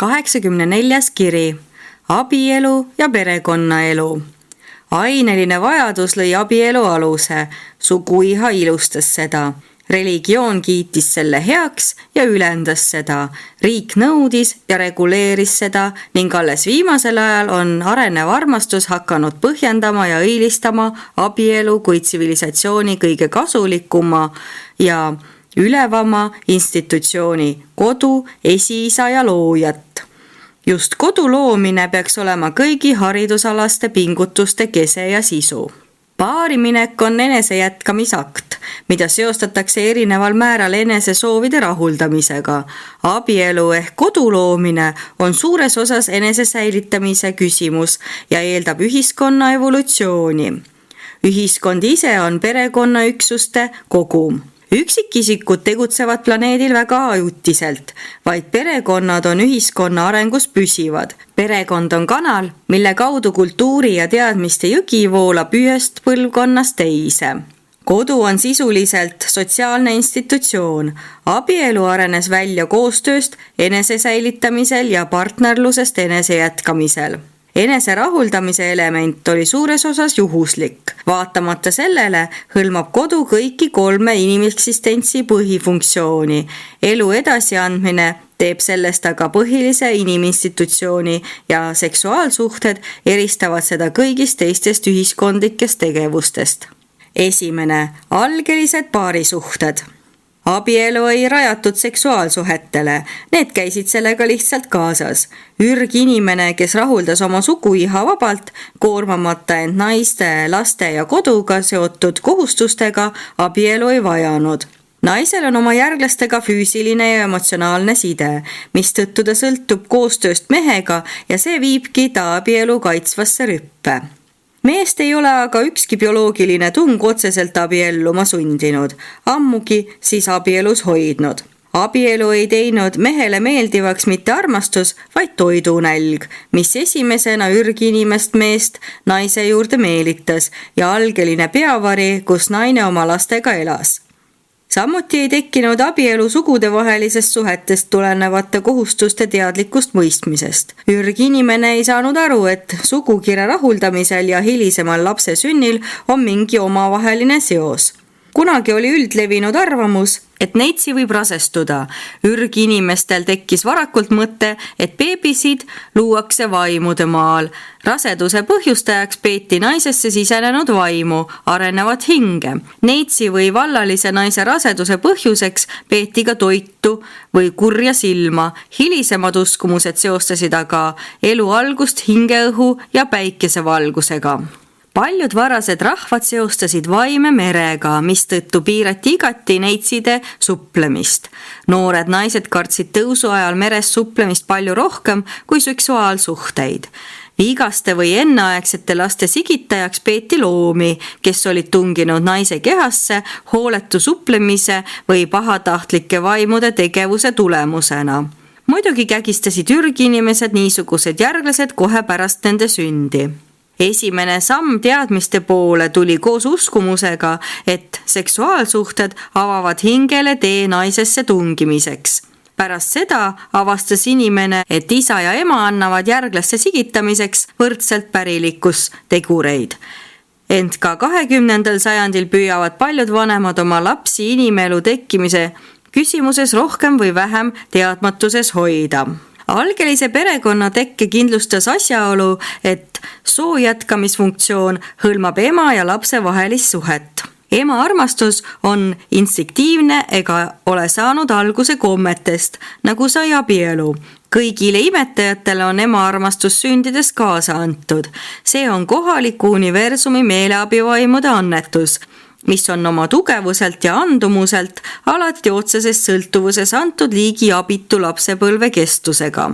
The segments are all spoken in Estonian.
84. kiri. Abielu ja perekonnaelu. Aineline vajadus lõi abielu aluse, suguiha ilustas seda. Religioon kiitis selle heaks ja ülendas seda. Riik nõudis ja reguleeris seda ning alles viimasel ajal on arenev armastus hakanud põhjendama ja õilistama abielu kui tsivilisatsiooni kõige kasulikuma ja ülevama institutsiooni, kodu, esiisa ja loojat. Just kodu loomine peaks olema kõigi haridusalaste pingutuste kese ja sisu. Paariminek on enese jätkamisakt, mida seostatakse erineval määral enese soovide rahuldamisega. Abielu ehk kodu loomine on suures osas enese säilitamise küsimus ja eeldab ühiskonna evolutsiooni. Ühiskond ise on perekonnaüksuste kogum. Üksikisikud tegutsevad planeedil väga ajutiselt, vaid perekonnad on ühiskonna arengus püsivad. Perekond on kanal, mille kaudu kultuuri ja teadmiste jõgi voolab ühest põlvkonnast teise. Kodu on sisuliselt sotsiaalne institutsioon. Abielu arenes välja koostööst enese säilitamisel ja partnerlusest enese jätkamisel. Enese rahuldamise element oli suures osas juhuslik. Vaatamata sellele hõlmab kodu kõiki 3 inimeksistentsi põhifunktsiooni. Elu edasiandmine teeb sellest aga põhilise iniminstitutsiooni ja seksuaalsuhted eristavad seda kõigist teistest ühiskondlikest tegevustest. Esimene, algelised paarisuhted. Abielu ei rajatud seksuaalsuhetele, need käisid sellega lihtsalt kaasas. Ürginimene, kes rahuldas oma suguiha vabalt, koormamata end naiste, laste ja koduga seotud kohustustega, abielu ei vajanud. Naisel on oma järglastega füüsiline ja emotsionaalne side, mistõttu ta sõltub koostööst mehega ja see viibki ta abielu kaitsvasse rüppe. Meest ei ole aga ükski bioloogiline tung otseselt abielluma sundinud, ammugi siis abielus hoidnud. Abielu ei teinud mehele meeldivaks mitte armastus, vaid toidunälg, mis esimesena ürginimest meest naise juurde meelitas ja algeline peavari, kus naine oma lastega elas. Samuti ei tekkinud abielu sugudevahelisest suhetest tulenevate kohustuste teadlikust mõistmisest. Ürginimene ei saanud aru, et sugukire rahuldamisel ja hilisemal lapse sünnil on mingi omavaheline seos. Kunagi oli üldlevinud arvamus, et neitsi võib rasestuda. Ürginimestel tekkis varakult mõte, et beebisid luuakse vaimude maal. Raseduse põhjustajaks peeti naisesse sisenenud vaimu, arenevat hinge. Neitsi või vallalise naise raseduse põhjuseks peeti ka toitu või kurja silma. Hilisemad uskumused seostasid aga elu algust hingeõhu ja päikesevalgusega. Paljud varased rahvad seostasid vaime merega, mistõttu piirati igati neitside suplemist. Noored naised kartsid tõusu ajal meres suplemist palju rohkem kui seksuaalsuhteid. Viigaste või enneaegsete laste sigitajaks peeti loomi, kes olid tunginud naise kehasse hooletu suplemise või pahatahtlike vaimude tegevuse tulemusena. Muidugi kägistasid ürginimesed niisugused järglased kohe pärast nende sündi. Esimene samm teadmiste poole tuli koos uskumusega, et seksuaalsuhted avavad hingele tee naisesse tungimiseks. Pärast seda avastas inimene, et isa ja ema annavad järglaste sigitamiseks võrdselt pärilikkus tegureid. Ent ka 20. sajandil püüavad paljud vanemad oma lapsi inimelu tekkimise küsimuses rohkem või vähem teadmatuses hoida. Algelise perekonna tekke kindlustas asjaolu, et soo jätkamisfunktsioon hõlmab ema ja lapse vahelist suhet. Ema armastus on instinktiivne ega ole saanud alguse kommetest, nagu sai abielu. Kõigile imetajatele on ema armastus sündides kaasa antud. See on kohaliku universumi meeleabivaimude annetus, mis on oma tugevuselt ja andumuselt alati otseses sõltuvuses antud liigi abitu lapsepõlve kestusega.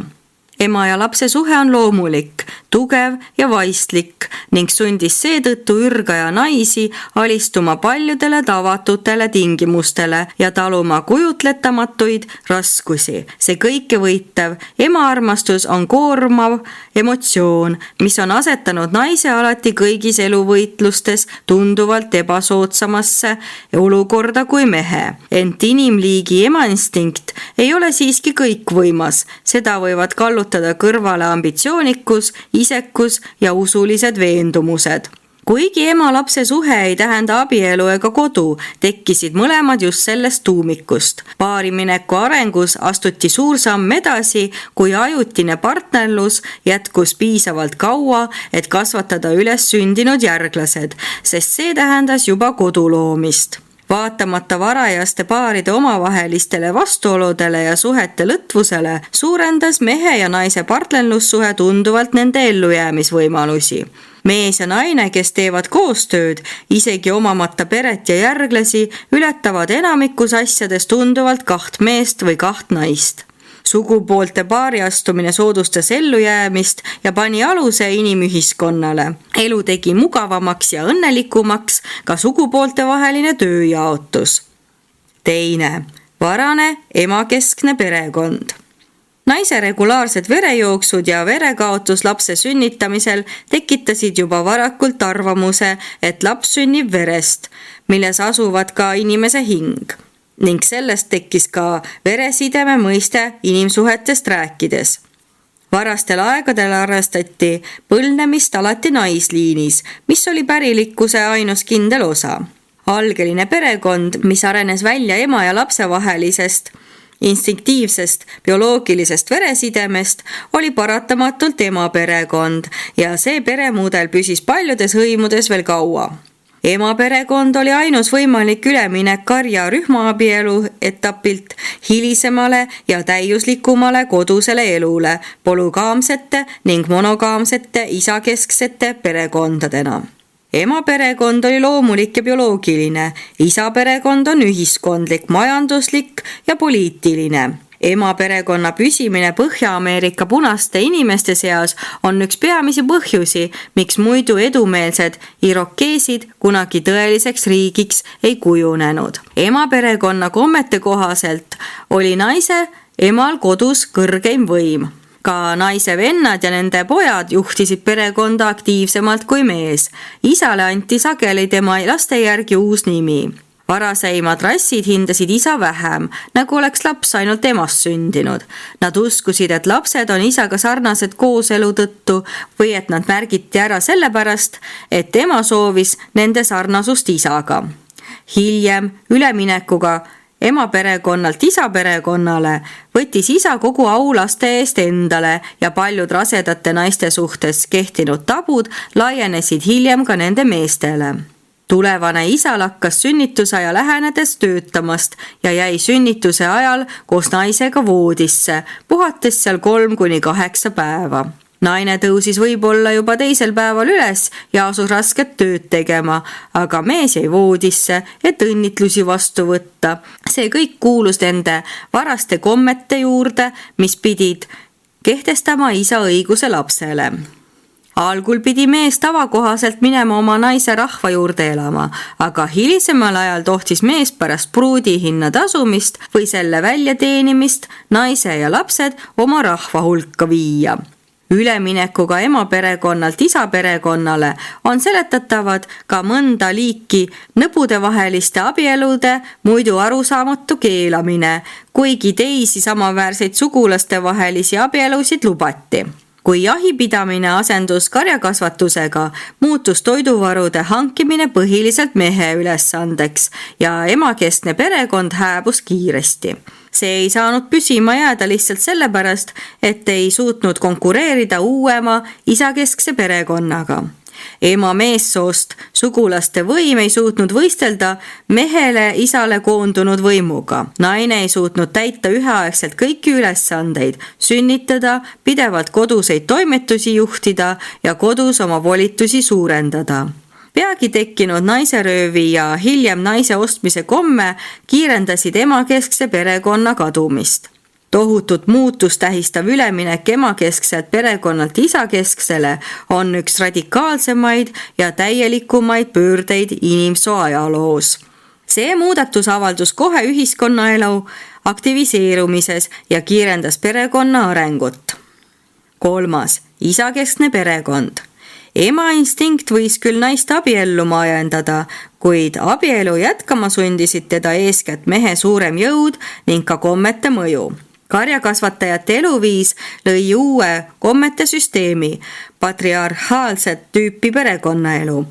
ema ja lapse suhe on loomulik, tugev ja vaistlik ning sundis seetõttu ürgaja naisi alistuma paljudele tavatutele tingimustele ja taluma kujutletamatuid raskusi. See kõike võitev ema-armastus on koormav emotsioon, mis on asetanud naise alati kõigis eluvõitlustes tunduvalt ebasoodsamasse olukorda kui mehe. Ent inimliigi emainstinkt ei ole siiski kõikvõimas, seda võivad kallutada kõrvale ambitsioonikus, isekus ja usulised veendumused. Kuigi ema-lapse suhe ei tähenda abielu ega kodu, tekkisid mõlemad just sellest tuumikust. Paarimineku arengus astuti suur samm edasi, kui ajutine partnerlus jätkus piisavalt kaua, et kasvatada üles sündinud järglased, sest see tähendas juba kodu loomist. Vaatamata varajaste paaride omavahelistele vastuoludele ja suhete lõtvusele suurendas mehe ja naise partnerlussuhe tunduvalt nende ellujäämisvõimalusi. Mees ja naine, kes teevad koostööd, isegi omamata peret ja järglasi, ületavad enamikus asjades tunduvalt 2 meest või 2 naist. Sugupoolte paariastumine soodustas ellujäämist ja pani aluse inimühiskonnale. Elu tegi mugavamaks ja õnnelikumaks ka sugupoolte vaheline tööjaotus. 2. Varane emakeskne perekond. Naise regulaarsed verejooksud ja verekaotus lapse sünnitamisel tekitasid juba varakult arvamuse, et laps sünnib verest, milles asuvad ka inimese hing. Ning sellest tekkis ka veresideme mõiste inimsuhetest rääkides. Varastel aegadel arvestati põlvnemist alati naisliinis, mis oli pärilikkuse ainus kindel osa. Algeline perekond, mis arenes välja ema ja lapse vahelisest instinktiivsest bioloogilisest veresidemest, oli paratamatult ema perekond ja see peremudel püsis paljudes hõimudes veel kaua. Ema perekond oli ainus võimalik üleminek karja rühmaabielu etapilt hilisemale ja täiuslikumale kodusele elule, polügaamsete ning monogaamsete isakesksete perekondadena. Ema perekond oli loomulik ja bioloogiline, isa perekond on ühiskondlik, majanduslik ja poliitiline. Ema perekonna püsimine Põhja-Ameerika punaste inimeste seas on üks peamisi põhjusi, miks muidu edumeelsed irokeesid kunagi tõeliseks riigiks ei kujunenud. Ema perekonna kommete kohaselt oli naise emal kodus kõrgeim võim. Ka naise vennad ja nende pojad juhtisid perekonda aktiivsemalt kui mees. Isale anti sageli tema laste järgi uus nimi. Varaseimad rassid hindasid isa vähem, nagu oleks laps ainult emast sündinud. Nad uskusid, et lapsed on isaga sarnased kooselu tõttu või et nad märgiti ära sellepärast, et ema soovis nende sarnasust isaga. Hiljem üleminekuga ema perekonnalt isa perekonnale võttis isa kogu au laste eest endale ja paljud rasedate naiste suhtes kehtinud tabud laienesid hiljem ka nende meestele. Tulevane isa lakkas sünnitusaja lähenedes töötamast ja jäi sünnituse ajal koos naisega voodisse, puhates seal 3-8 päeva. Naine tõusis võib-olla juba 2. päeval üles ja asus rasket tööd tegema, aga mees jäi voodisse, et õnnitlusi vastu võtta. See kõik kuulus nende varaste kommete juurde, mis pidid kehtestama isa õiguse lapsele. Algul pidi mees tavakohaselt minema oma naise rahva juurde elama, aga hilisemal ajal tohtis mees pärast pruudihinna tasumist või selle väljateenimist naise ja lapsed oma rahva hulka viia. Üleminekuga ema perekonnalt isa perekonnale on seletatavad ka mõnda liiki nõbudevaheliste abielude muidu arusaamatu keelamine, kuigi teisi samaväärseid sugulaste vahelisi abielusid lubati. Kui jahipidamine asendus karjakasvatusega, muutus toiduvarude hankimine põhiliselt mehe ülesandeks ja emakeskne perekond hääbus kiiresti. See ei saanud püsima jääda lihtsalt sellepärast, et ei suutnud konkureerida uuema isakeskse perekonnaga. Ema meessoost sugulaste võim ei suutnud võistelda mehele isale koondunud võimuga. Naine ei suutnud täita üheaegselt kõiki ülesandeid, sünnitada, pidevalt koduseid toimetusi juhtida ja kodus oma volitusi suurendada. Peagi tekkinud naiseröövi ja hiljem naise ostmise komme kiirendasid emakeskse perekonna kadumist. Tohutut muutust tähistav üleminek emakeskselt perekonnalt isakesksele on üks radikaalsemaid ja täielikumaid pöördeid inimsoo ajaloos. See muudatus avaldus kohe ühiskonnaelu aktiviseerumises ja kiirendas perekonna arengut. 3. Isakeskne perekond. Ema instinkt võis küll naist abielluma ajendada, kuid abielu jätkama sundisid teda eeskätt mehe suurem jõud ning ka kommete mõju. Karjakasvatajate eluviis lõi uue kommete süsteemi, patriarhaalset tüüpi perekonnaelu.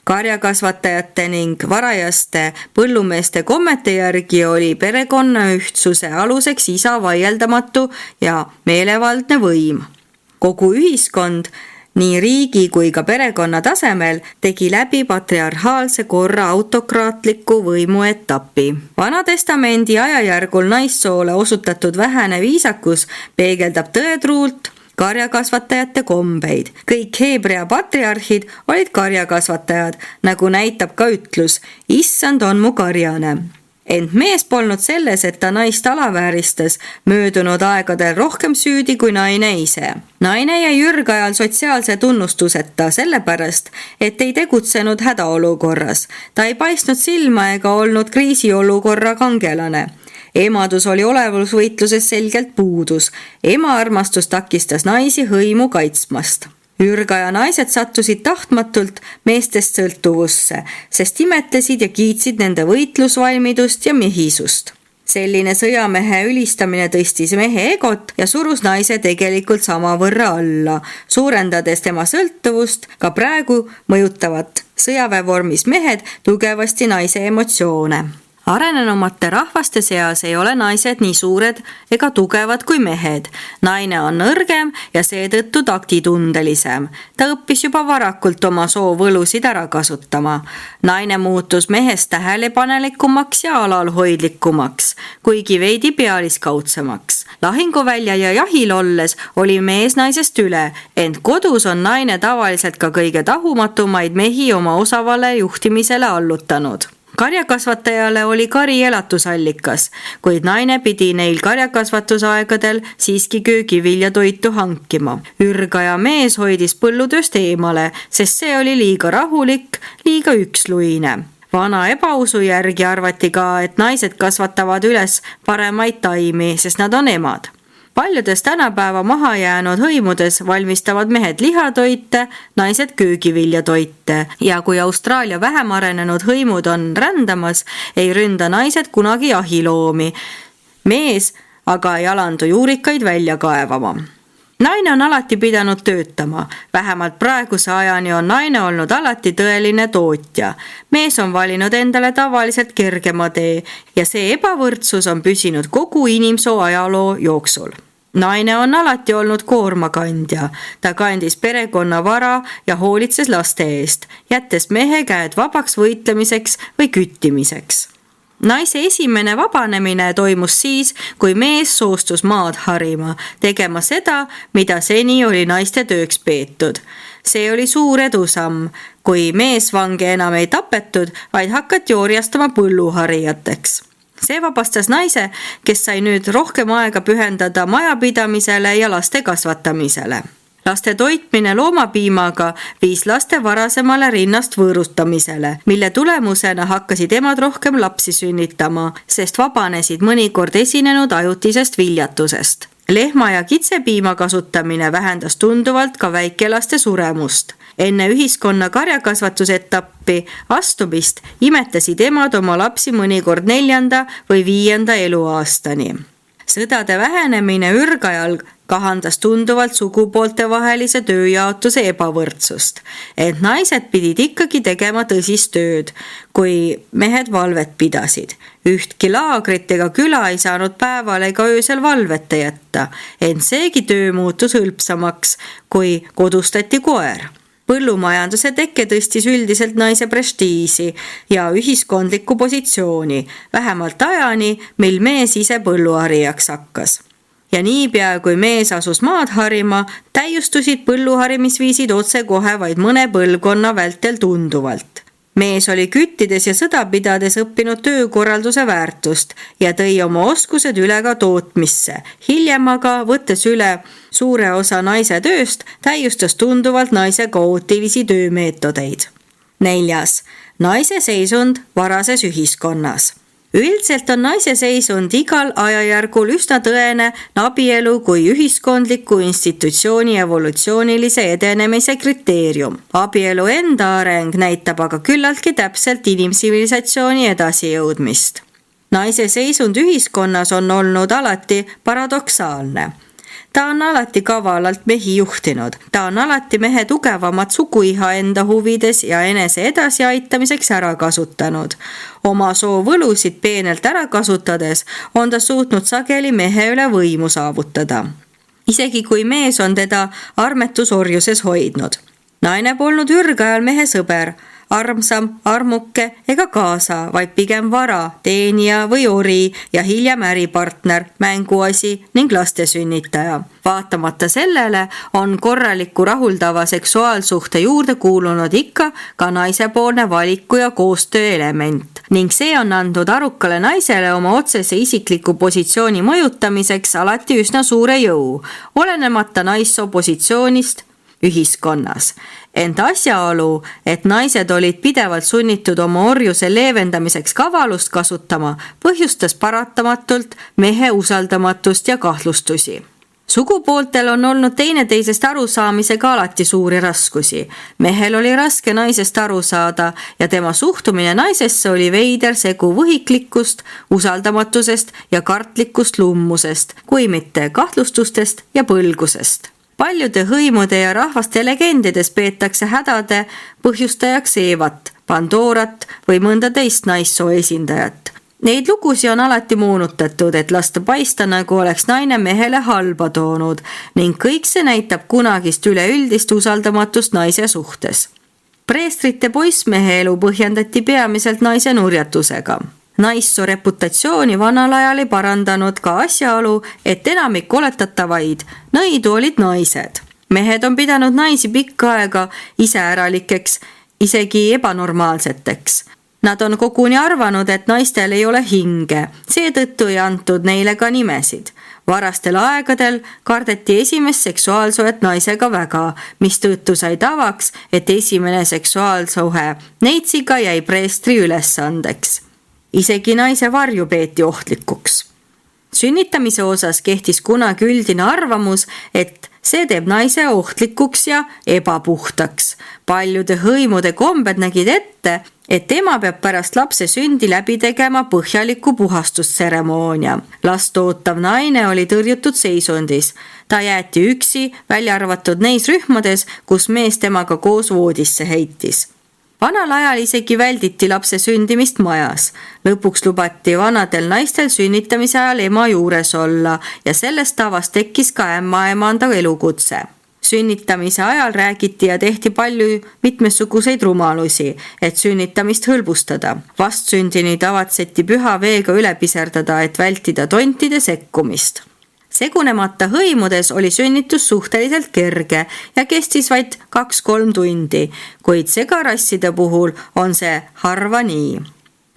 Karjakasvatajate ning varajaste põllumeeste kommete järgi oli perekonna ühtsuse aluseks isa vaieldamatu ja meelevaldne võim. Kogu ühiskond, nii riigi kui ka perekonna tasemel, tegi läbi patriarhaalse korra autokraatliku võimu etapi. Vanatestamendi ajajärgul naissoole osutatud vähene viisakus peegeldab tõetruult karjakasvatajate kombeid. Kõik Heebrea patriarhid olid karjakasvatajad, nagu näitab ka ütlus, issand on mu karjane. Ent mees polnud selles, et ta naist alavääristas, möödunud aegadel rohkem süüdi kui naine ise. Naine jäi ürgajal sotsiaalse tunnustuseta sellepärast, et ei tegutsenud hädaolukorras. Ta ei paistnud silma ega olnud kriisiolukorra kangelane. Emadus oli olevusvõitluses selgelt puudus. Ema armastus takistas naisi hõimu kaitsmast. Ürgaja naised sattusid tahtmatult meestest sõltuvusse, sest imetlesid ja kiitsid nende võitlusvalmidust ja mehisust. Selline sõjamehe ülistamine tõstis mehe egot ja surus naise tegelikult samavõrra alla, suurendades tema sõltuvust. Ka praegu mõjutavad sõjaväevormis mehed tugevasti naise emotsioone. Arenenumate rahvaste seas ei ole naised nii suured ega tugevad kui mehed. Naine on nõrgem ja seetõttu taktitundelisem. Ta õppis juba varakult oma soovõlusid ära kasutama. Naine muutus mehest tähelepanelikumaks ja alalhoidlikumaks, kuigi veidi pealiskaudsemaks. Lahinguvälja ja jahil olles oli mees naisest üle, ent kodus on naine tavaliselt ka kõige tahumatumaid mehi oma osavale juhtimisele allutanud. Karjakasvatajale oli kari elatusallikas, kuid naine pidi neil karjakasvatusaegadel siiski köögiviljatoitu hankima. Ürgaja mees hoidis põllutööst eemale, sest see oli liiga rahulik, liiga üksluine. Vana ebausu järgi arvati ka, et naised kasvatavad üles paremaid taimi, sest nad on emad. Paljudes tänapäeva maha jäänud hõimudes valmistavad mehed lihatoite, naised köögiviljatoite ja kui Austraalia vähem arenenud hõimud on rändamas, ei ründa naised kunagi jahiloomi. Mees aga ei alandu juurikaid välja kaevama. Naine on alati pidanud töötama. Vähemalt praeguse ajani on naine olnud alati tõeline tootja. Mees on valinud endale tavaliselt kergema tee ja see ebavõrdsus on püsinud kogu inimsoo ajaloo jooksul. Naine on alati olnud koormakandja. Ta kandis perekonna vara ja hoolitses laste eest, jättes mehe käed vabaks võitlemiseks või küttimiseks. Naise esimene vabanemine toimus siis, kui mees soostus maad harima, tegema seda, mida seni oli naiste tööks peetud. See oli suur edusamm, kui meesvange enam ei tapetud, vaid hakati orjastama põlluharijateks. See vabastas naise, kes sai nüüd rohkem aega pühendada majapidamisele ja laste kasvatamisele. Laste toitmine loomapiimaga viis laste varasemale rinnast võõrustamisele, mille tulemusena hakkasid emad rohkem lapsi sünnitama, sest vabanesid mõnikord esinenud ajutisest viljatusest. Lehma- ja kitsepiima kasutamine vähendas tunduvalt ka väikelaste suremust. Enne ühiskonna karjakasvatusetappi astumist imetasid emad oma lapsi mõnikord 4. või 5. eluaastani. Sõdade vähenemine ürgajal kahandas tunduvalt sugupoolte vahelise tööjaotuse ebavõrdsust, et naised pidid ikkagi tegema tõsist tööd, kui mehed valvet pidasid. Ühtki laagrit ega küla ei saanud päeval ega öösel valveta jätta, ent seegi töö muutus hõlpsamaks, kui kodustati koer. Põllumajanduse tekke tõstis üldiselt naise prestiisi ja ühiskondlikku positsiooni, vähemalt ajani, mil mees ise põlluharijaks hakkas. Ja niipea, kui mees asus maad harima, täiustusid põlluharimisviisid otsekohe vaid mõne põlvkonna vältel tunduvalt. mees oli küttides ja sõda pidades õppinud töökorralduse väärtust ja tõi oma oskused üle ka tootmisse. Hiljem aga, võttes üle suure osa naise tööst, täiustas tunduvalt naise kaootilisi töömeetodeid. 4. Naise seisund varases ühiskonnas. Üldiselt on naise seisund igal ajajärgul üsna tõene abielu kui ühiskondliku institutsiooni evolutsioonilise edenemise kriteerium. Abielu enda areng näitab aga küllaltki täpselt inimtsivilisatsiooni edasijõudmist. Naise seisund ühiskonnas on olnud alati paradoksaalne. Ta on alati kavalalt mehi juhtinud. Ta on alati mehe tugevamat suguiha enda huvides ja enese edasiaitamiseks ära kasutanud. Oma soovõlusid peenelt ära kasutades on ta suutnud sageli mehe üle võimu saavutada. Isegi kui mees on teda armetusorjuses hoidnud. Naine polnud ürgajal mehe sõber, armsam, armuke ega kaasa, vaid pigem vara, teenija või ori ja hiljem äripartner, mänguasi ning laste sünnitaja. Vaatamata sellele on korraliku rahuldava seksuaalsuhte juurde kuulunud ikka ka naisepoolne valiku ja koostöö element ning see on andnud arukale naisele oma otsese isikliku positsiooni mõjutamiseks alati üsna suure jõu, olenemata naissoo positsioonist ühiskonnas. Ent asjaolu, et naised olid pidevalt sunnitud oma orjuse leevendamiseks kavalust kasutama, põhjustas paratamatult mehe usaldamatust ja kahtlustusi. Sugupooltel on olnud teineteisest arusaamisega alati suuri raskusi. Mehel oli raske naisest aru saada ja tema suhtumine naisesse oli veider segu võhiklikkust, usaldamatusest ja kartlikust lummusest, kui mitte kahtlustustest ja põlgusest. Paljude hõimude ja rahvaste legendides peetakse hädade põhjustajaks Eevat, Pandorat või mõnda teist naissoo esindajat. Neid lugusi on alati moonutatud, et lasta paista, nagu oleks naine mehele halba toonud ning kõik see näitab kunagist üleüldist usaldamatust naise suhtes. Preestrite poissmehe elu põhjendati peamiselt naise nurjatusega. Naissoo reputatsiooni vanal ajal ei parandanud ka asjaolu, et enamik oletatavaid nõidu olid naised. Mehed on pidanud naisi pikka aega iseäralikeks, isegi ebanormaalseteks. Nad on koguni arvanud, et naistel ei ole hinge, seetõttu ei antud neile ka nimesid. Varastel aegadel kardeti esimest seksuaalsuhet naisega väga, mistõttu sai tavaks, et esimene seksuaalsuhe neitsiga jäi preestri ülesandeks. Isegi naise varju peeti ohtlikuks. Sünnitamise osas kehtis kunagi üldine arvamus, et see teeb naise ohtlikuks ja ebapuhtaks. Paljude hõimude kombed nägid ette, et ema peab pärast lapse sündi läbi tegema põhjaliku puhastustseremoonia. Last ootav naine oli tõrjutud seisundis. Ta jäeti üksi, välja arvatud neis rühmades, kus mees temaga koos voodisse heitis. Vanal ajal isegi välditi lapse sündimist majas. Lõpuks lubati vanadel naistel sünnitamise ajal ema juures olla ja sellest tavast tekkis ka ämmaemanda elukutse. Sünnitamise ajal räägiti ja tehti palju mitmesuguseid rumalusi, et sünnitamist hõlbustada. Vastsündini tavatseti püha veega üle piserdada, et vältida tontide sekkumist. Segunemata hõimudes oli sünnitus suhteliselt kerge ja kestis vaid 2-3 tundi, kuid segarasside puhul on see harva nii.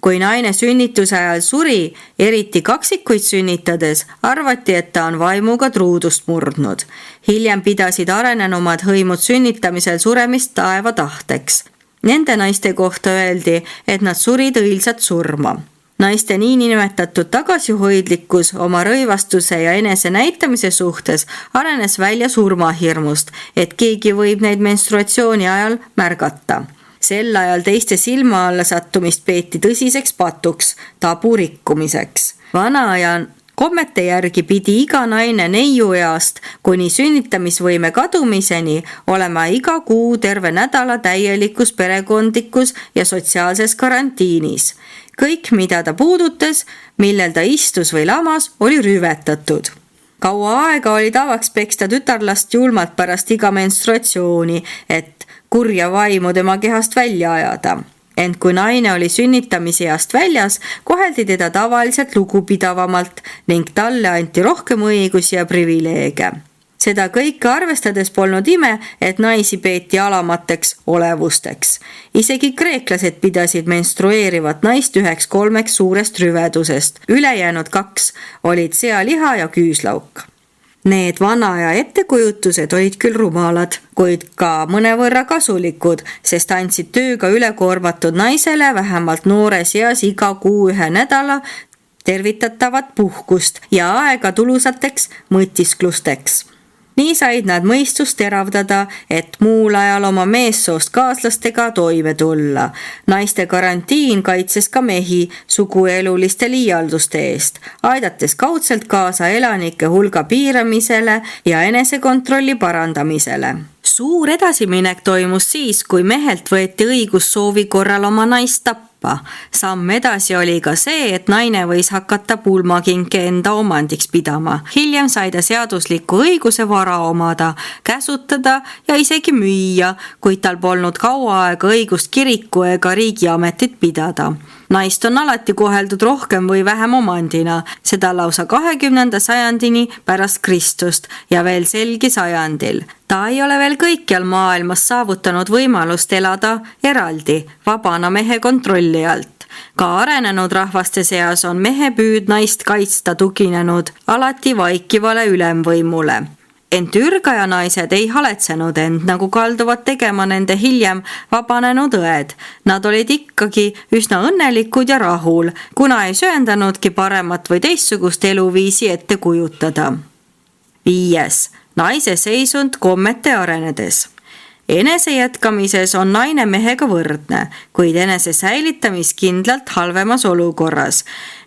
Kui naine sünnituse ajal suri, eriti kaksikuid sünnitades, arvati, et ta on vaimuga truudust murdnud. Hiljem pidasid arenenumad hõimud sünnitamisel suremist taeva tahteks. Nende naiste kohta öeldi, et nad surid õilsat surma. Naiste niinimetatud tagasihoidlikkus oma rõivastuse ja enese näitamise suhtes arenes välja surmahirmust, et keegi võib neid menstruatsiooni ajal märgata. Sel ajal teiste silma alla sattumist peeti tõsiseks patuks, tabu rikkumiseks. Vana aja kommete järgi pidi iga naine neiueast kuni sünnitamisvõime kadumiseni olema iga kuu terve nädala täielikus perekondlikus ja sotsiaalses karantiinis. Kõik, mida ta puudutas, millel ta istus või lamas, oli rüvetatud. Kaua aega oli tavaks peksta tütarlast julmalt pärast iga menstruatsiooni, et kurja vaimu tema kehast välja ajada. Ent kui naine oli sünnitamiseast väljas, koheldi teda tavaliselt lugupidavamalt ning talle anti rohkem õigusi ja privileege. Seda kõike arvestades polnud ime, et naisi peeti alamateks olevusteks. Isegi kreeklased pidasid menstrueerivat naist 1/3 suurest rüvedusest. Ülejäänud 2 olid sealiha ja küüslauk. Need vana aja ettekujutused olid küll rumalad, kuid ka mõnevõrra kasulikud, sest andsid tööga ülekoormatud naisele vähemalt noores eas iga kuu 1 nädala tervitatavat puhkust ja aega tulusateks mõtisklusteks. Nii said nad mõistust teravdada, et muul ajal oma meessoost kaaslastega toime tulla. Naiste karantiin kaitses ka mehi sugueluliste liialduste eest, aidates kaudselt kaasa elanike hulga piiramisele ja enesekontrolli parandamisele. Suur edasiminek toimus siis, kui mehelt võeti õigus soovi korral oma naist tappa. Samm edasi oli ka see, et naine võis hakata pulmakinke enda omandiks pidama. Hiljem sai ta seadusliku õiguse vara omada, käsutada ja isegi müüa, kuid tal polnud kaua aega õigust kiriku ega riigiametit pidada. Naist on alati koheldud rohkem või vähem omandina, seda lausa 20. sajandini pärast Kristust ja veel selgi sajandil. Ta ei ole veel kõikjal maailmas saavutanud võimalust elada eraldi, vabana mehe kontrolli alt. Ka arenenud rahvaste seas on mehe püüd naist kaitsta tuginenud alati vaikivale ülemvõimule. Ent ürgaja naised ei haletsenud end, nagu kalduvad tegema nende hiljem vabanenud õed. Nad olid ikkagi üsna õnnelikud ja rahul, kuna ei söandanudki paremat või teistsugust eluviisi ette kujutada. 5. Naise seisund kommete arenedes. Enese jätkamises on naine mehega võrdne, kuid enese säilitamiskindlalt halvemas olukorras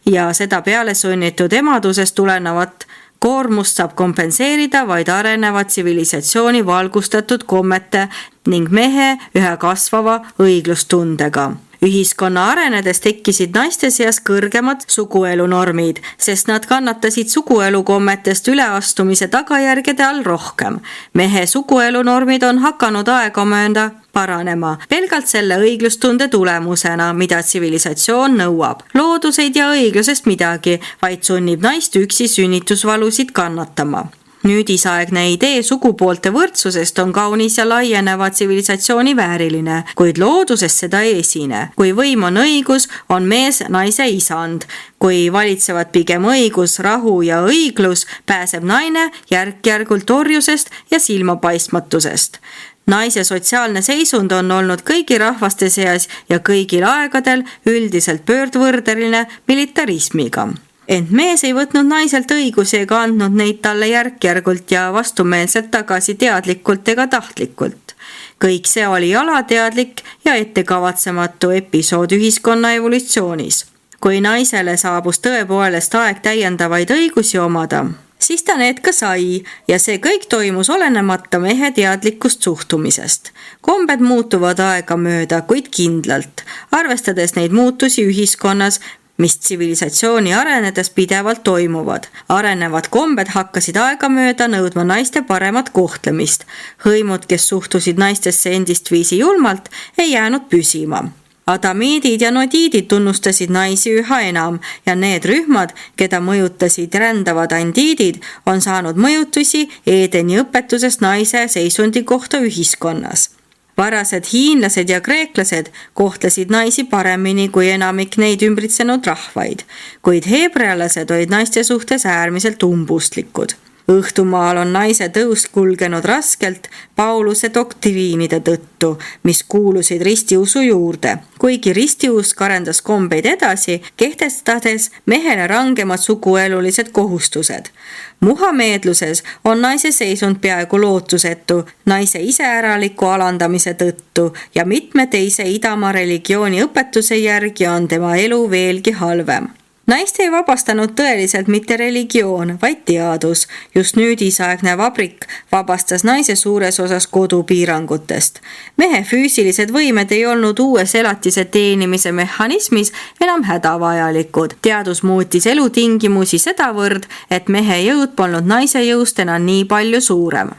ja seda peale sunnitud emadusest tulenevat koormust saab kompenseerida vaid areneva tsivilisatsiooni valgustatud kommete ning mehe üha kasvava õiglustundega. Ühiskonna arenedes tekkisid naiste seas kõrgemad suguelunormid, sest nad kannatasid suguelukommetest üleastumise tagajärgede all rohkem. Mehe suguelunormid on hakanud aega mööda paranema, pelgalt selle õiglustunde tulemusena, mida tsivilisatsioon nõuab. Loodused ja õiglusest midagi, vaid sunnib naist üksi sünnitusvalusid kannatama. Nüüdisaegne idee sugupoolte võrdsusest on kaunis ja laieneva tsivilisatsiooni vääriline, kuid looduses seda ei esine. Kui võim on õigus, on mees naise isand. Kui valitsevad pigem õigus, rahu ja õiglus, pääseb naine järk-järgult orjusest ja silmapaistmatusest. Naise sotsiaalne seisund on olnud kõigi rahvaste seas ja kõigil aegadel üldiselt pöördvõrdeline militarismiga. Ent mees ei võtnud naiselt õigusi ega andnud neid talle järk-järgult ja vastumeelselt tagasi teadlikult ega tahtlikult. Kõik see oli alateadlik ja ettekavatsematu episood ühiskonna evolutsioonis. Kui naisele saabus tõepoolest aeg täiendavaid õigusi omada, siis ta need ka sai ja see kõik toimus olenemata mehe teadlikust suhtumisest. Kombed muutuvad aega mööda, kuid kindlalt, arvestades neid muutusi ühiskonnas, mis tsivilisatsiooni arenedes pidevalt toimuvad. Arenevad kombed hakkasid aega mööda nõudma naiste paremat kohtlemist. Hõimud, kes suhtusid naistesse endist viisi julmalt, ei jäänud püsima. Adamiidid ja nodiidid tunnustasid naisi üha enam ja need rühmad, keda mõjutasid rändavad andiidid, on saanud mõjutusi Eedeni õpetusest naise seisundi kohta ühiskonnas. Varased hiinlased ja kreeklased kohtlesid naisi paremini kui enamik neid ümbritsenud rahvaid, kuid heebrealased olid naiste suhtes äärmiselt umbustlikud. Õhtumaal on naise tõus kulgenud raskelt Pauluse doktriinide tõttu, mis kuulusid ristiusu juurde. Kuigi ristiusk arendas kombeid edasi, kehtestades mehele rangemad suguelulised kohustused. Muhameedluses on naise seisund peaaegu lootusetu naise iseäraliku alandamise tõttu ja mitme teise idamaa religiooni õpetuse järgi on tema elu veelgi halvem. Naist ei vabastanud tõeliselt mitte religioon, vaid teadus. Just nüüdisaegne vabrik vabastas naise suures osas kodupiirangutest. Mehe füüsilised võimed ei olnud uues elatise teenimise mehhanismis enam hädavajalikud. Teadus muutis elutingimusi sedavõrd, et mehe jõud polnud naise jõust enam nii palju suurem.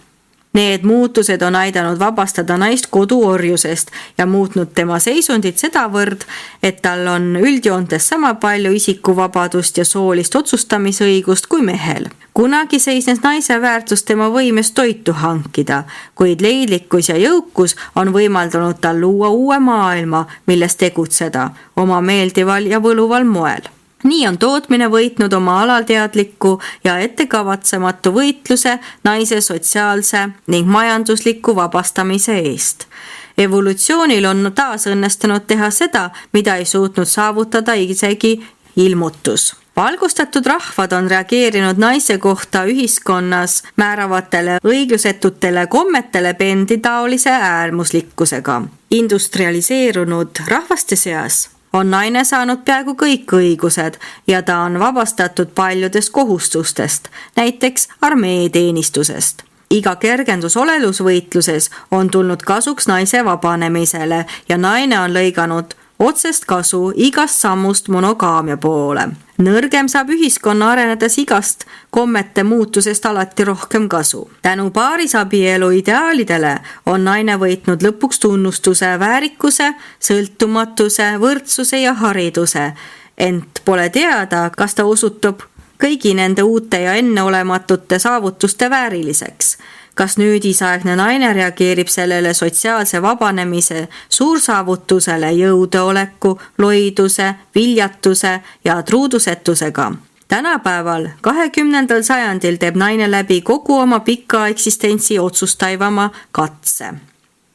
Need muutused on aidanud vabastada naist koduorjusest ja muutnud tema seisundit sedavõrd, et tal on üldjoontes sama palju isikuvabadust ja soolist otsustamisõigust kui mehel. Kunagi seisnes naise väärtus tema võimes toitu hankida, kuid leidlikkus ja jõukus on võimaldanud tal luua uue maailma, milles tegutseda oma meeldival ja võluval moel. Nii on tootmine võitnud oma alateadliku ja ettekavatsematu võitluse naise sotsiaalse ning majandusliku vabastamise eest. Evolutsioonil on taas õnnestunud teha seda, mida ei suutnud saavutada isegi ilmutus. Valgustatud rahvad on reageerinud naise kohta ühiskonnas määravatele õiglusetutele kommetele penditaolise äärmuslikkusega. Industrialiseerunud rahvaste seas on naine saanud peaaegu kõik õigused ja ta on vabastatud paljudest kohustustest, näiteks armeeteenistusest. Iga kergendus olelusvõitluses on tulnud kasuks naise vabanemisele ja naine on lõiganud otsest kasu igast sammust monogaamia poole. Nõrgem saab ühiskonna arenedes igast kommete muutusest alati rohkem kasu. Tänu paarisabielu ideaalidele on naine võitnud lõpuks tunnustuse, väärikuse, sõltumatuse, võrdsuse ja hariduse. Ent pole teada, kas ta osutub kõigi nende uute ja enneolematute saavutuste vääriliseks. Kas nüüdisaegne naine reageerib sellele sotsiaalse vabanemise suursaavutusele jõudeoleku, loiduse, viljatuse ja truudusetusega? Tänapäeval, 20. sajandil teeb naine läbi kogu oma pika eksistentsi otsustaivama katse.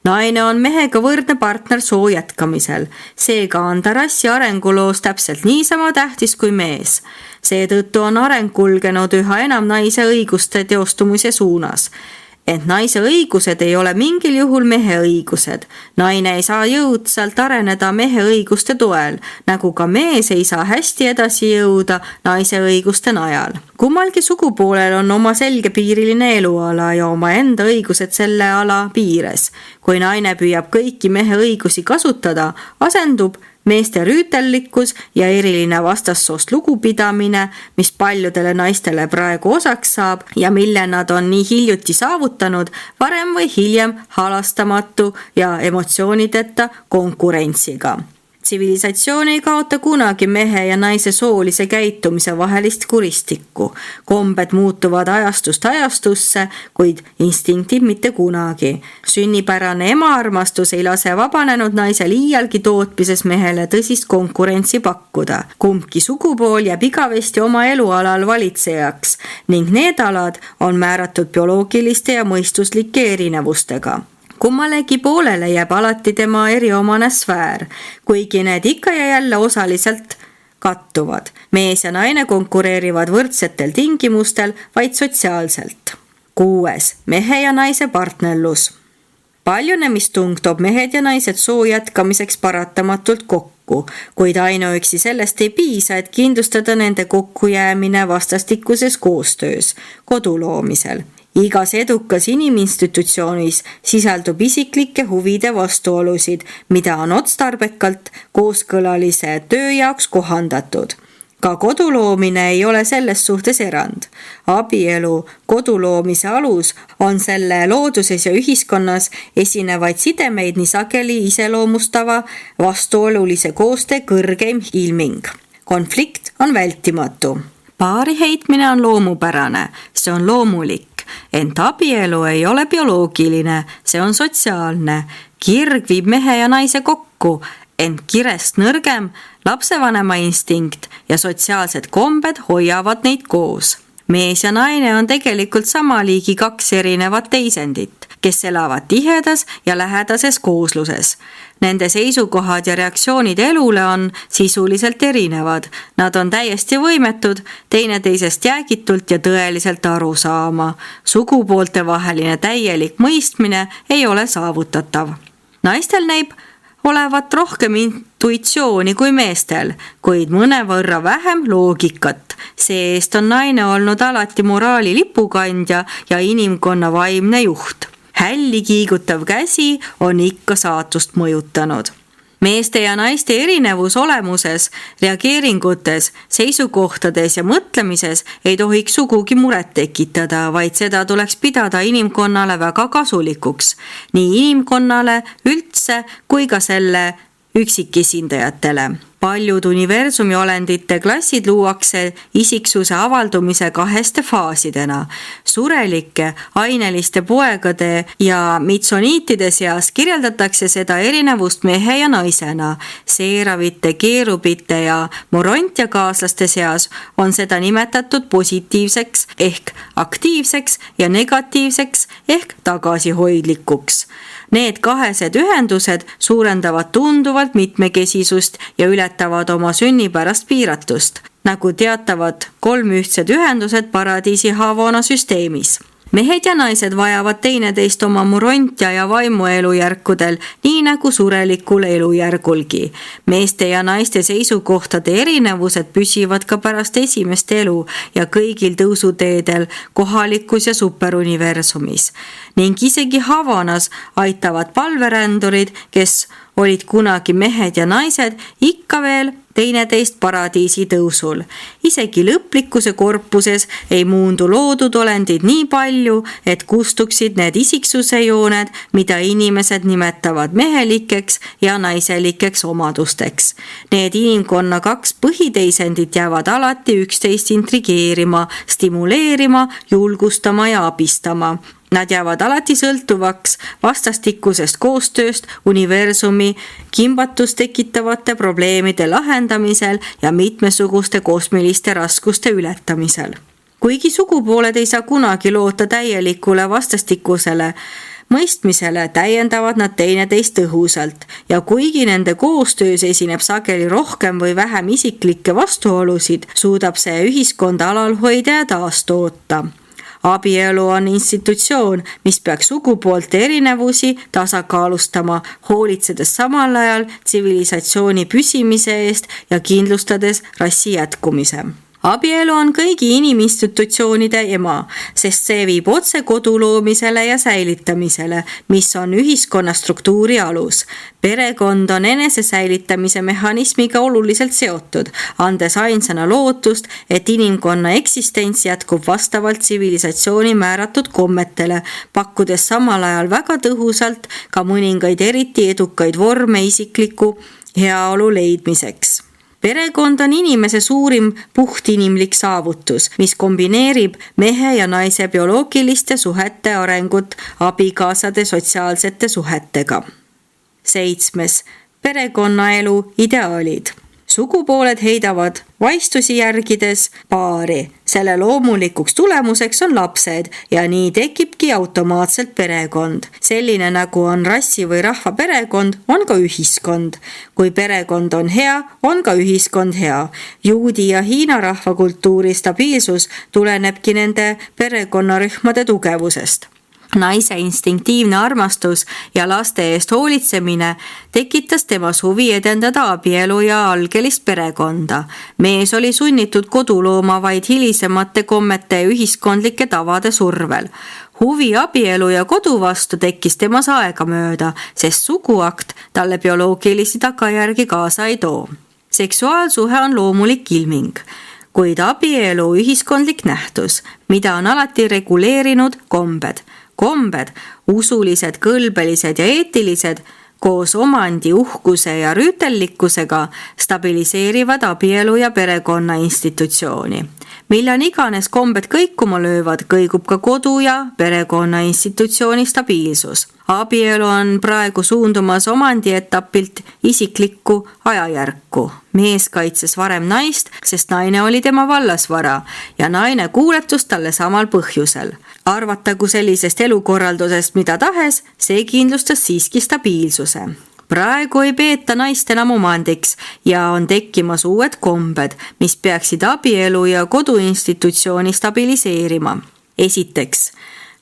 Naine on mehega võrdne partner soo jätkamisel, seega on ta rassi arenguloos täpselt niisama tähtis kui mees. Seetõttu on areng kulgenud üha enam naise õiguste teostumise suunas. Ent naise õigused ei ole mingil juhul mehe õigused. Naine ei saa jõudsalt areneda mehe õiguste toel, nagu ka mees ei saa hästi edasi jõuda naise õiguste najal. Kummalgi sugupoolel on oma selgepiiriline eluala ja oma enda õigused selle ala piires. Kui naine püüab kõiki mehe õigusi kasutada, asendub meeste rüütellikkus ja eriline vastassoost lugupidamine, mis paljudele naistele praegu osaks saab ja mille nad on nii hiljuti saavutanud, varem või hiljem halastamatu ja emotsioonideta konkurentsiga. Tsivilisatsioon ei kaota kunagi mehe ja naise soolise käitumise vahelist kuristikku. Kombed muutuvad ajastust ajastusse, kuid instinktid mitte kunagi. Sünnipärane emaarmastus ei lase vabanenud naisel iialgi tootmises mehele tõsist konkurentsi pakkuda. Kumbki sugupool jääb igavesti oma elualal valitsejaks ning need alad on määratud bioloogiliste ja mõistuslike erinevustega. Kummalegi poolele jääb alati tema eriomane sfäär, kuigi need ikka ja jälle osaliselt kattuvad. Mees ja naine konkureerivad võrdsetel tingimustel, vaid sotsiaalselt. 6. Mehe ja naise partnerlus. Paljunemistung toob mehed ja naised soo jätkamiseks paratamatult kokku, kuid ainuüksi sellest ei piisa, et kindlustada nende kokkujäämine vastastikuses koostöös, kodu loomisel. Igas edukas iniminstitutsioonis sisaldub isiklike huvide vastuolusid, mida on otstarbekalt kooskõlalise töö jaoks kohandatud. Ka kodu loomine ei ole selles suhtes erand. Abielu kodu loomise alus on selle looduses ja ühiskonnas esinevaid sidemeid nii sageli iseloomustava vastuolulise koostöö kõrgeim ilming. Konflikt on vältimatu. Paari heitmine on loomupärane, see on loomulik. Ent abielu ei ole bioloogiline, see on sotsiaalne. Kirg viib mehe ja naise kokku, ent kirest nõrgem lapsevanema instinkt ja sotsiaalsed kombed hoiavad neid koos. Mees ja naine on tegelikult sama liigi 2 erinevat teisendit, kes elavad tihedas ja lähedases koosluses. Nende seisukohad ja reaktsioonid elule on sisuliselt erinevad. Nad on täiesti võimetud teineteisest jäägitult ja tõeliselt aru saama. Sugupoolte vaheline täielik mõistmine ei ole saavutatav. Naistel näib olevat rohkem intuitsiooni kui meestel, kuid mõnevõrra vähem loogikat. See-eest on naine olnud alati moraali lipukandja ja inimkonna vaimne juht. Hälli kiigutav käsi on ikka saatust mõjutanud. meeste ja naiste erinevus olemuses, reageeringutes, seisukohtades ja mõtlemises ei tohiks sugugi muret tekitada, vaid seda tuleks pidada inimkonnale väga kasulikuks. Nii inimkonnale üldse kui ka selle üksikesindajatele. Paljud universumi olendite klassid luuakse isiksuse avaldumise kaheste faasidena. Surelike, aineliste poegade ja mitsoniitide seas kirjeldatakse seda erinevust mehe ja naisena. Seeravite, keerubite ja morontiakaaslaste seas on seda nimetatud positiivseks ehk aktiivseks ja negatiivseks ehk tagasihoidlikuks. Need kahesed ühendused suurendavad tunduvalt mitmekesisust ja ületavad oma sünnipärast piiratust, nagu teatavad 3 ühtsed ühendused paradiisi Havana süsteemis. Mehed ja naised vajavad teineteist oma morontia ja vaimuelujärkudel, nii nagu surelikul elujärgulgi. Meeste ja naiste seisukohtade erinevused püsivad ka pärast esimest elu ja kõigil tõusuteedel kohalikus ja superuniversumis. Ning isegi Havanas aitavad palverändurid, kes olid kunagi mehed ja naised, ikka veel teineteist paradiisi tõusul. Isegi lõplikkuse korpuses ei muundu loodud olendid nii palju, et kustuksid need isiksuse jooned, mida inimesed nimetavad mehelikeks ja naiselikeks omadusteks. Need inimkonna 2 põhiteisendit jäävad alati üksteist intrigeerima, stimuleerima, julgustama ja abistama. Nad jäävad alati sõltuvaks vastastikusest koostööst universumi kimbatust tekitavate probleemide lahendamisel ja mitmesuguste kosmiliste raskuste ületamisel. Kuigi sugupooled ei saa kunagi loota täielikule vastastikusele mõistmisele, täiendavad nad teineteist tõhusalt ja kuigi nende koostöös esineb sageli rohkem või vähem isiklikke vastuolusid, suudab see ühiskonda alal hoida ja taastoota. Abielu on institutsioon, mis peaks sugupoolte erinevusi tasakaalustama, hoolitsedes samal ajal tsivilisatsiooni püsimise eest ja kindlustades rassi jätkumise. Abielu on kõigi iniminstitutsioonide ema, sest see viib otse kodu loomisele ja säilitamisele, mis on ühiskonna struktuuri alus. Perekond on enese säilitamise mehhanismiga oluliselt seotud, andes ainsana lootust, et inimkonna eksistents jätkub vastavalt tsivilisatsiooni määratud kommetele, pakkudes samal ajal väga tõhusalt ka mõningaid eriti edukaid vorme isikliku heaolu leidmiseks. Perekond on inimese suurim puhtinimlik saavutus, mis kombineerib mehe ja naise bioloogiliste suhete arengut abikaasade sotsiaalsete suhetega. 7. Perekonnaelu ideaalid. Sugupooled heidavad vaistusi järgides paari. Selle loomulikuks tulemuseks on lapsed ja nii tekibki automaatselt perekond. Selline nagu on rassi või rahva perekond, on ka ühiskond. Kui perekond on hea, on ka ühiskond hea. Juudi ja Hiina rahvakultuuri stabiilsus tulenebki nende perekonnarühmade tugevusest. Naise instinktiivne armastus ja laste eest hoolitsemine tekitas temas huvi edendada abielu ja algelist perekonda. Mees oli sunnitud kodu looma vaid hilisemate kommete ja ühiskondlike tavade survel. Huvi abielu ja kodu vastu tekkis temas aegamööda, sest suguakt talle bioloogilisi tagajärgi kaasa ei too. Seksuaalsuhe on loomulik ilming, kuid abielu ühiskondlik nähtus, mida on alati reguleerinud kombed. Kombed, usulised, kõlbelised ja eetilised, koos omandi, uhkuse ja rüütellikkusega stabiliseerivad abielu ja perekonna institutsiooni. Millal iganes kombed kõikuma löövad, kõigub ka kodu ja perekonna institutsiooni stabiilsus. Abielu on praegu suundumas omandietapilt isiklikku ajajärku. Mees kaitses varem naist, sest naine oli tema vallasvara ja naine kuuletus talle samal põhjusel. Arvatagu sellisest elukorraldusest mida tahes, see kindlustas siiski stabiilsuse. Praegu ei peeta naist enam omandiks ja on tekkimas uued kombed, mis peaksid abielu ja koduinstitutsiooni stabiliseerima. Esiteks,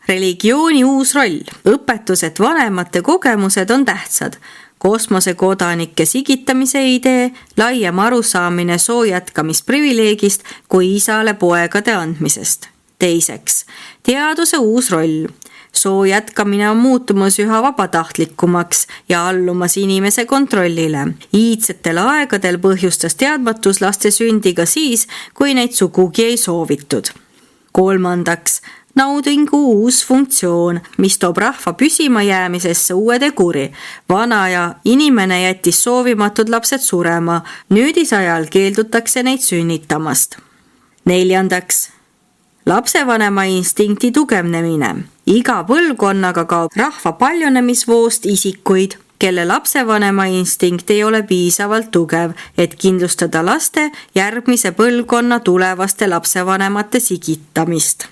religiooni uus roll. Õpetus, et vanemate kogemused on tähtsad. Kosmosekodanike sigitamise idee, laiem arusaamine soo jätkamisprivileegist kui isale poegade andmisest. Teiseks, teaduse uus roll. Soo jätkamine on muutumas üha vabatahtlikumaks ja allumas inimese kontrollile. Iidsetel aegadel põhjustas teadmatus laste sündi ka siis, kui neid sugugi ei soovitud. 3. naudingu uus funktsioon, mis toob rahva püsima jäämisesse uue teguri. Vana ja inimene jättis soovimatud lapsed surema, nüüdisajal keeldutakse neid sünnitamast. 4. lapsevanema instinkti tugevnemine. Iga põlvkonnaga kaob rahva paljunemisvoost isikuid, kelle lapsevanema instinkt ei ole piisavalt tugev, et kindlustada laste järgmise põlvkonna tulevaste lapsevanemate sigitamist.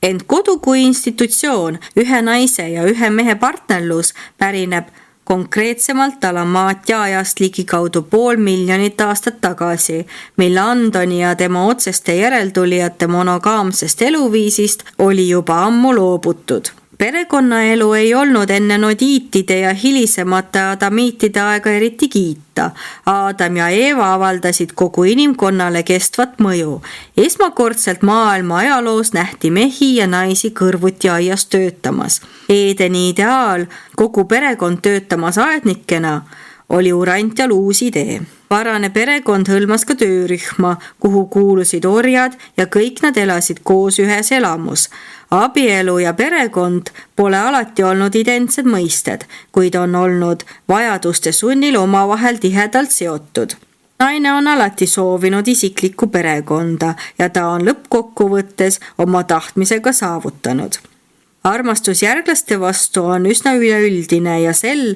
Ent kodu kui institutsioon, ühe naise ja ühe mehe partnerlus pärineb konkreetsemalt Dalmaatia ajast ligikaudu 500 000 aastat tagasi, mil Antoni ja tema otseste järeltulijate monogaamsest eluviisist oli juba ammu loobutud. Perekonnaelu ei olnud enne nodiitide ja hilisemate adamiitide aega eriti kiita. Adam ja Eeva avaldasid kogu inimkonnale kestvat mõju. Esmakordselt maailma ajaloos nähti mehi ja naisi kõrvuti aias töötamas. Eedeni ideaal, kogu perekond töötamas aednikena, oli Urantial uus idee. Varane perekond hõlmas ka töörühma, kuhu kuulusid orjad ja kõik nad elasid koos ühes elamus. Abielu ja perekond pole alati olnud identsed mõisted, kuid on olnud vajaduste sunnil omavahel tihedalt seotud. Naine on alati soovinud isiklikku perekonda ja ta on lõppkokkuvõttes oma tahtmisega saavutanud. Armastus järglaste vastu on üsna üleüldine ja sel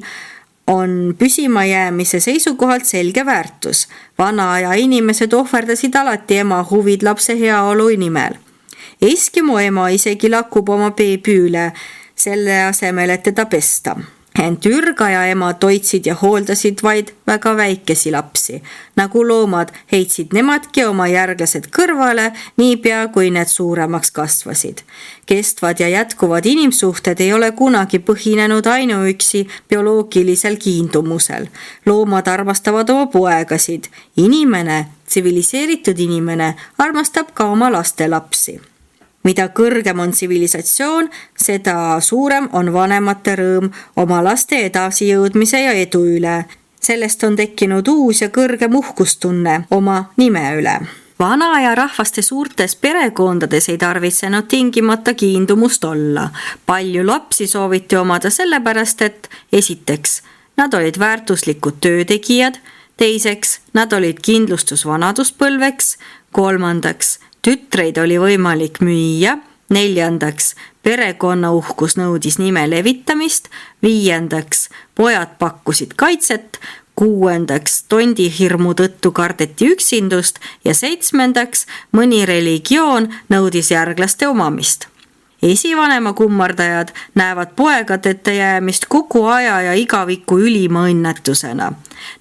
on püsima jäämise seisukohalt selge väärtus. Vana aja inimesed ohverdasid alati ema huvid lapse heaolu nimel. Eskimo ema isegi lakub oma beebi üle, selle asemel, et teda pesta. Ent ürgaja emad toitsid ja hooldasid vaid väga väikesi lapsi. Nagu loomad heitsid nemadki oma järglased kõrvale, niipea kui need suuremaks kasvasid. Kestvad ja jätkuvad inimsuhted ei ole kunagi põhinenud ainuüksi bioloogilisel kiindumusel. Loomad armastavad oma poegasid. Inimene, tsiviliseeritud inimene, armastab ka oma lastelapsi. Mida kõrgem on tsivilisatsioon, seda suurem on vanemate rõõm oma laste edasijõudmise ja edu üle. Sellest on tekkinud uus ja kõrgem uhkustunne oma nime üle. Vana aja rahvaste suurtes perekondades ei tarvitsenud tingimata kiindumust olla. Palju lapsi sooviti omada sellepärast, et esiteks, nad olid väärtuslikud töötegijad, teiseks, nad olid kindlustus vanaduspõlveks, 3. tütreid oli võimalik müüa, 4. perekonna uhkus nõudis nime levitamist, 5. pojad pakkusid kaitset, 6. tondihirmu tõttu kardeti üksindust ja 7. mõni religioon nõudis järglaste omamist. Esivanema kummardajad näevad poegadeta jäämist kogu aja ja igaviku ülima õnnetusena.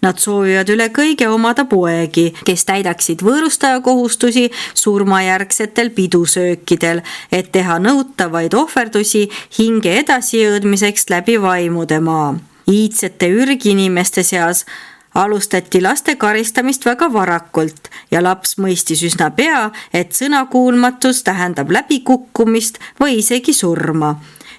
Nad soovivad üle kõige omada poegi, kes täidaksid võõrustaja kohustusi surmajärgsetel pidusöökidel, et teha nõutavaid ohverdusi hinge edasijõudmiseks läbi vaimude maa. Iidsete ürginimeste seas alustati laste karistamist väga varakult ja laps mõistis üsna pea, et sõnakuulmatus tähendab läbikukkumist või isegi surma,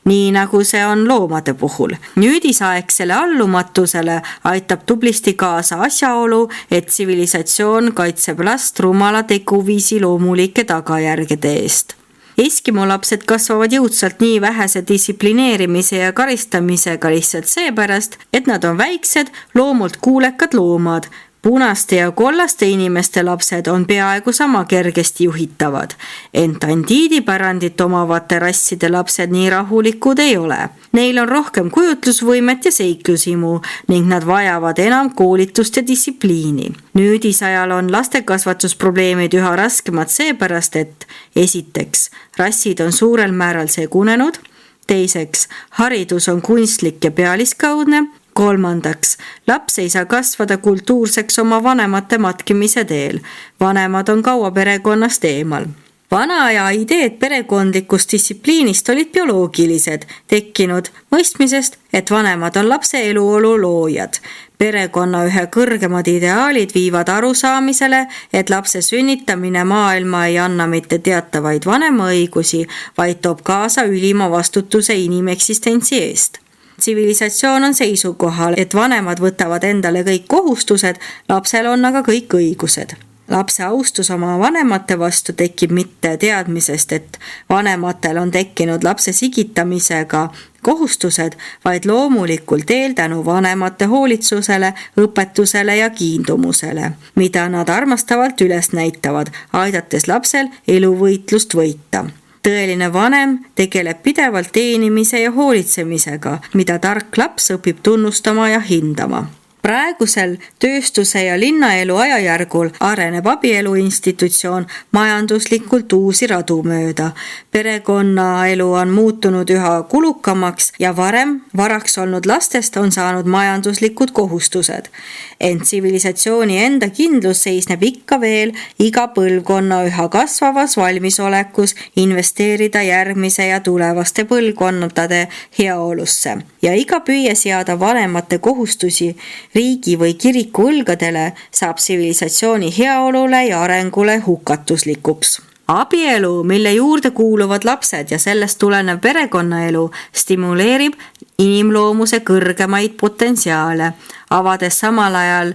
nii nagu see on loomade puhul. Nüüdisaegsele allumatusele aitab tublisti kaasa asjaolu, et tsivilisatsioon kaitseb last rumala teguviisi loomulike tagajärgede eest. Eskimo lapsed kasvavad jõudsalt nii vähese distsiplineerimise ja karistamisega lihtsalt seepärast, et nad on väiksed, loomult kuulekad loomad. Punaste ja kollaste inimeste lapsed on peaaegu sama kergesti juhitavad, ent andiidipärandit omavate rasside lapsed nii rahulikud ei ole. Neil on rohkem kujutlusvõimet ja seiklusimu ning nad vajavad enam koolitust ja distsipliini. Nüüdisajal on lastekasvatusprobleemid üha raskemad seepärast, et esiteks, rassid on suurel määral segunenud, teiseks, haridus on kunstlik ja pealiskaudne, 3. laps ei saa kasvada kultuurseks oma vanemate matkimise teel. Vanemad on kaua perekonnast eemal. Vana aja ideed perekondlikust distsipliinist olid bioloogilised, tekkinud mõistmisest, et vanemad on lapse eluolu loojad. Perekonna ühe kõrgemad ideaalid viivad arusaamisele, et lapse sünnitamine maailma ei anna mitte teatavaid vanemaõigusi, vaid toob kaasa ülima vastutuse inimeksistentsi eest. Tsivilisatsioon on seisukohal, et vanemad võtavad endale kõik kohustused, lapsel on aga kõik õigused. Lapse austus oma vanemate vastu tekib mitte teadmisest, et vanematel on tekkinud lapse sigitamisega kohustused, vaid loomulikult tänu vanemate hoolitsusele, õpetusele ja kiindumusele, mida nad armastavalt üles näitavad, aidates lapsel eluvõitlust võita. Tõeline vanem tegeleb pidevalt teenimise ja hoolitsemisega, mida tark laps õpib tunnustama ja hindama. Praegusel tööstuse ja linnaelu ajajärgul areneb abielu institutsioon majanduslikult uusi radu mööda. Perekonnaelu on muutunud üha kulukamaks ja varaks olnud lastest on saanud majanduslikud kohustused. Ent tsivilisatsiooni enda kindlus seisneb ikka veel iga põlvkonna üha kasvavas valmisolekus investeerida järgmise ja tulevaste põlvkonnade heaolusse ja iga püüe seada vanemate kohustusi riigi või kiriku õlgadele saab tsivilisatsiooni heaolule ja arengule hukatuslikuks. Abielu, mille juurde kuuluvad lapsed ja sellest tulenev perekonnaelu, stimuleerib inimloomuse kõrgemaid potentsiaale, avades samal ajal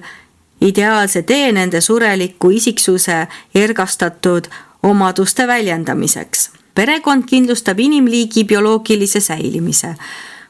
ideaalse tee nende sureliku isiksuse ergastatud omaduste väljendamiseks. Perekond kindlustab inimliigi bioloogilise säilimise.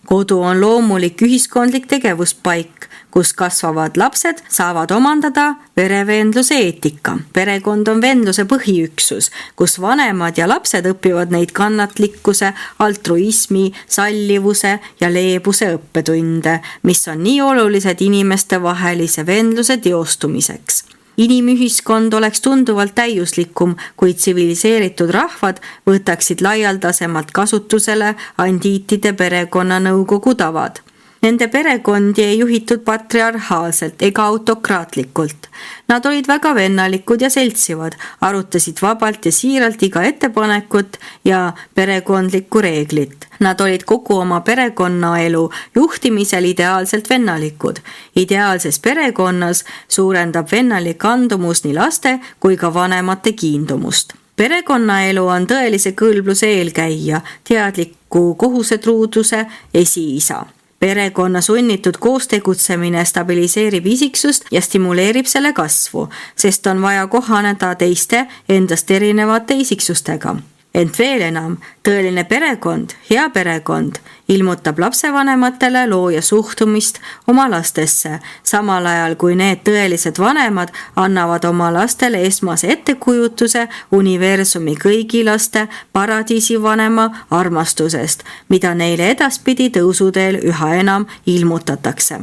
Kodu on loomulik ühiskondlik tegevuspaik, kus kasvavad lapsed saavad omandada verevendluse eetika. Perekond on vendluse põhiüksus, kus vanemad ja lapsed õpivad neid kannatlikkuse, altruismi, sallivuse ja leebuse õppetunde, mis on nii olulised inimeste vahelise vendluse teostumiseks. Inimühiskond oleks tunduvalt täiuslikum, kui tsiviliseeritud rahvad võtaksid laialdasemalt kasutusele andiitide perekonnanõukogu tavad. Nende perekondi ei juhitud patriarhaalselt ega autokraatlikult. Nad olid väga vennalikud ja seltsivad, arutasid vabalt ja siiralt iga ettepanekut ja perekondlikku reeglit. Nad olid kogu oma perekonnaelu juhtimisel ideaalselt vennalikud. Ideaalses perekonnas suurendab vennalik andumus nii laste kui ka vanemate kiindumust. Perekonnaelu on tõelise kõlbluse eelkäija, teadliku kohusetruuduse esiisa. Perekonna sunnitud koostegutsemine stabiliseerib isiksust ja stimuleerib selle kasvu, sest on vaja kohaneda teiste endast erinevate isiksustega. Ent veel enam, tõeline perekond, hea perekond, ilmutab lapsevanematele looja suhtumist oma lastesse, samal ajal kui need tõelised vanemad annavad oma lastele esmase ettekujutuse universumi kõigi laste paradiisi vanema armastusest, mida neile edaspidi tõusuteel üha enam ilmutatakse.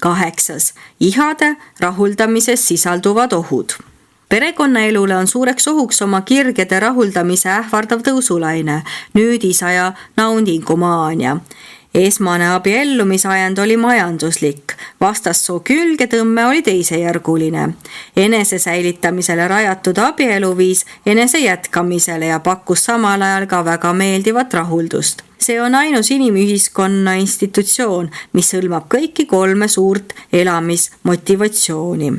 8. Ihade rahuldamises sisalduvad ohud. Perekonnaelule on suureks ohuks oma kirgede rahuldamise ähvardav tõusulaine, nüüdisa ja naudingumaania. Esmane abiellumisajend oli majanduslik, vastassoo külgetõmme oli teisejärguline. Enese säilitamisele rajatud abielu viis enese jätkamisele ja pakkus samal ajal ka väga meeldivat rahuldust. See on ainus inimühiskonna institutsioon, mis hõlmab kõiki 3 suurt elamismotivatsiooni.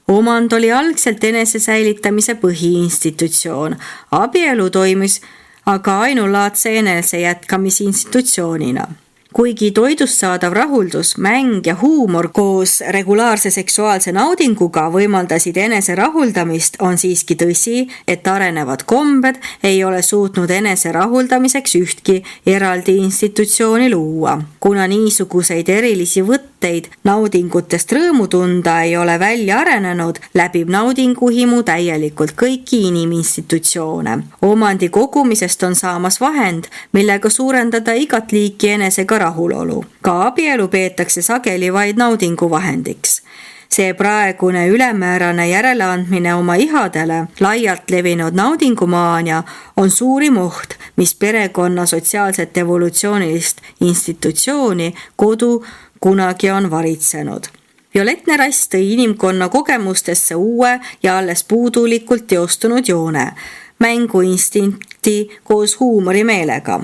Omand oli algselt enese säilitamise põhiinstitutsioon. Abielu toimis aga ainulaadse enese jätkamise institutsioonina. Kuigi toidust saadav rahuldus, mäng ja huumor koos regulaarse seksuaalse naudinguga võimaldasid enese rahuldamist, on siiski tõsi, et arenevad kombed ei ole suutnud enese rahuldamiseks ühtki eraldi institutsiooni luua. Kuna niisuguseid erilisi võtteid naudingutest rõõmu tunda ei ole välja arenenud, läbib naudinguhimu täielikult kõiki iniminstitutsioone. Omandi kogumisest on saamas vahend, millega suurendada igat liiki enesega rahulolu. Ka abielu peetakse sageli vaid naudinguvahendiks. See praegune ülemäärane järeleandmine oma ihadele, laialt levinud naudingumaania, on suurim oht, mis perekonna sotsiaalset evolutsioonilist institutsiooni kodu kunagi on varitsenud. Violettne rass tõi inimkonna kogemustesse uue ja alles puudulikult teostunud joone, mänguinstinkti koos huumorimeelega.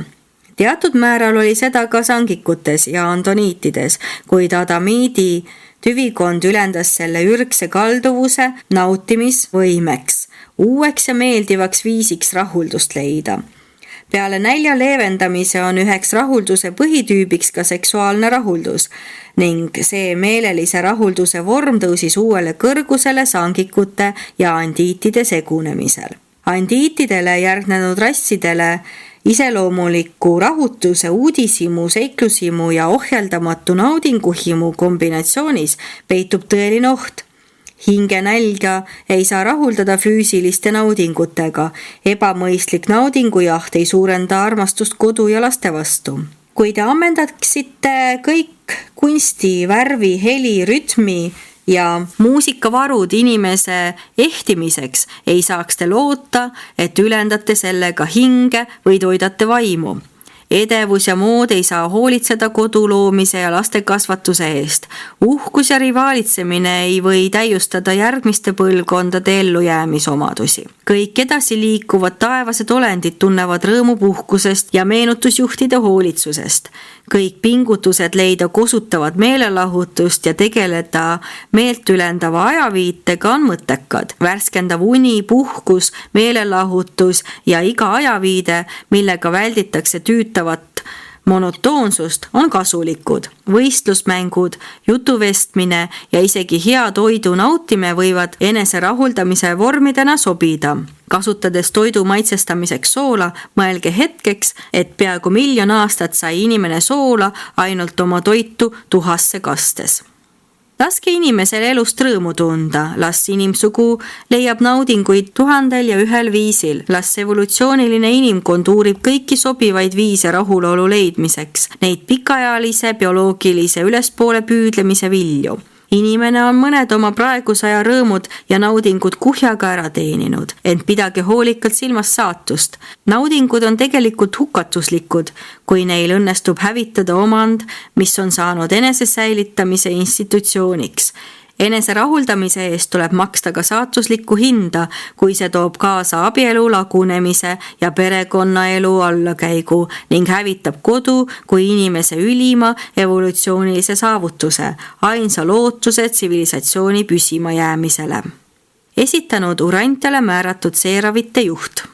Teatud määral oli seda ka sangikutes ja antoniitides, kuid adamiidi Tüvikond ülendas selle ürgse kalduvuse nautimisvõimeks, uueks ja meeldivaks viisiks rahuldust leida. Peale nälja leevendamise on üheks rahulduse põhitüübiks ka seksuaalne rahuldus ning see meelelise rahulduse vorm tõusis uuele kõrgusele sangikute ja andiitide segunemisel. Andiitidele järgnenud rassidele iseloomuliku rahutuse, uudishimu, seiklushimu ja ohjeldamatu naudinguhimu kombinatsioonis peitub tõeline oht. Hingenälga ei saa rahuldada füüsiliste naudingutega. Ebamõistlik naudingujaht ei suurenda armastust kodu ja laste vastu. Kui te ammendaksite kõik kunsti, värvi, heli, rütmi ja muusikavarud inimese ehtimiseks, ei saaks te loota, et ülendate sellega hinge või toidate vaimu. Edevus ja mood ei saa hoolitseda kodu loomise ja laste kasvatuse eest. Uhkus ja rivaalitsemine ei või täiustada järgmiste põlvkondade ellujäämisomadusi. Kõik edasi liikuvad taevased olendid tunnevad rõõmu puhkusest ja meenutusjuhtide hoolitsusest. Kõik pingutused leida kosutavad meelelahutust ja tegeleda meelt ülendava ajaviitega on mõttekad. Värskendav uni, puhkus, meelelahutus ja iga ajaviide, millega välditakse tüütavat monotoonsust, on kasulikud. Võistlusmängud, jutuvestmine ja isegi hea toidu nautimine võivad enese rahuldamise vormidena sobida. Kasutades toidu maitsestamiseks soola, mõelge hetkeks, et peaaegu 1 miljon aastat sai inimene soola ainult oma toitu tuhasse kastes. Laske inimesel elust rõõmu tunda, las inimsugu leiab naudinguid 1001 viisil, las evolutsiooniline inimkond uurib kõiki sobivaid viise rahulolu leidmiseks, neid pikaajalise bioloogilise ülespoole püüdlemise vilju. Inimene on mõned oma praeguse aja rõõmud ja naudingud kuhjaga ära teeninud, ent pidage hoolikalt silmas saatust. Naudingud on tegelikult hukatuslikud, kui neil õnnestub hävitada omand, mis on saanud enese säilitamise institutsiooniks. Enese rahuldamise eest tuleb maksta ka saatuslikku hinda, kui see toob kaasa abielu lagunemise ja perekonnaelu allakäigu ning hävitab kodu kui inimese ülima evolutsioonilise saavutuse, ainsa lootuse tsivilisatsiooni püsima jäämisele. Esitanud Urantale määratud seeravite juht.